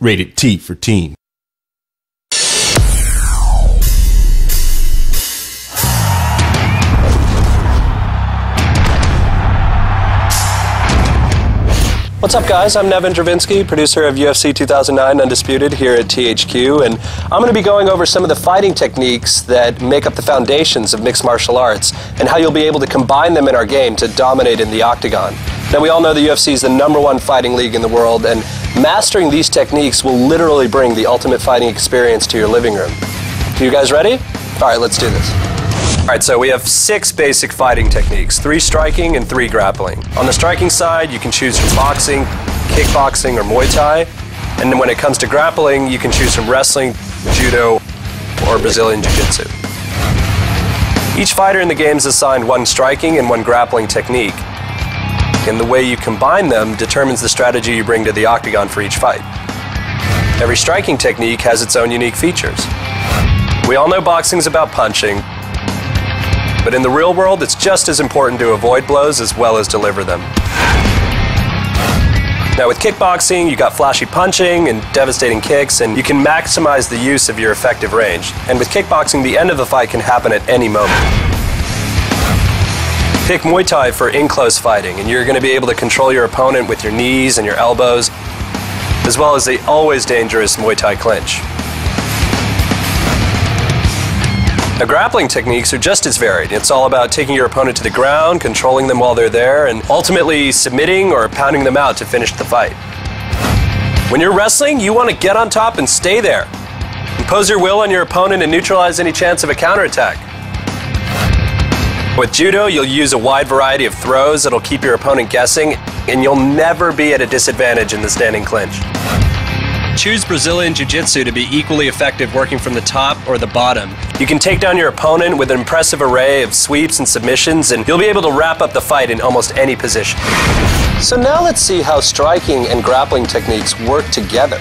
Rated T for teen. What's up, guys? I'm Nevin Dravinsky, producer of UFC 2009 Undisputed here at THQ, and I'm going to be going over some of the fighting techniques that make up the foundations of mixed martial arts and how you'll be able to combine them in our game to dominate in the octagon. Now, we all know the UFC is the #1 fighting league in the world, and mastering these techniques will literally bring the ultimate fighting experience to your living room. You guys ready? All right, let's do this. All right, so we have 6 basic fighting techniques, 3 striking and 3 grappling. On the striking side, you can choose from boxing, kickboxing, or Muay Thai. And then when it comes to grappling, you can choose from wrestling, judo, or Brazilian Jiu-Jitsu. Each fighter in the game is assigned 1 striking and 1 grappling technique. And the way you combine them determines the strategy you bring to the octagon for each fight. Every striking technique has its own unique features. We all know boxing's about punching, but in the real world, it's just as important to avoid blows as well as deliver them. Now, with kickboxing, you got flashy punching and devastating kicks, and you can maximize the use of your effective range. And with kickboxing, the end of the fight can happen at any moment. Pick Muay Thai for in-close fighting, and you're going to be able to control your opponent with your knees and your elbows, as well as the always dangerous Muay Thai clinch. Now, grappling techniques are just as varied. It's all about taking your opponent to the ground, controlling them while they're there, and ultimately submitting or pounding them out to finish the fight. When you're wrestling, you want to get on top and stay there. Impose your will on your opponent and neutralize any chance of a counterattack. With judo, you'll use a wide variety of throws that'll keep your opponent guessing, and you'll never be at a disadvantage in the standing clinch. Choose Brazilian Jiu-Jitsu to be equally effective working from the top or the bottom. You can take down your opponent with an impressive array of sweeps and submissions, and you'll be able to wrap up the fight in almost any position. So now let's see how striking and grappling techniques work together.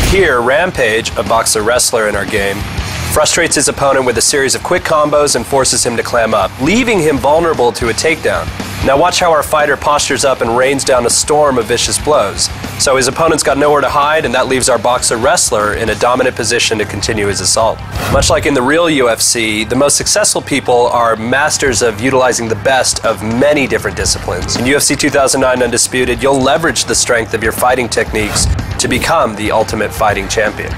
Here, Rampage, a boxer-wrestler in our game, frustrates his opponent with a series of quick combos and forces him to clam up, leaving him vulnerable to a takedown. Now watch how our fighter postures up and rains down a storm of vicious blows. So his opponent's got nowhere to hide, and that leaves our boxer-wrestler in a dominant position to continue his assault. Much like in the real UFC, the most successful people are masters of utilizing the best of many different disciplines. In UFC 2009 Undisputed, you'll leverage the strength of your fighting techniques to become the ultimate fighting champion.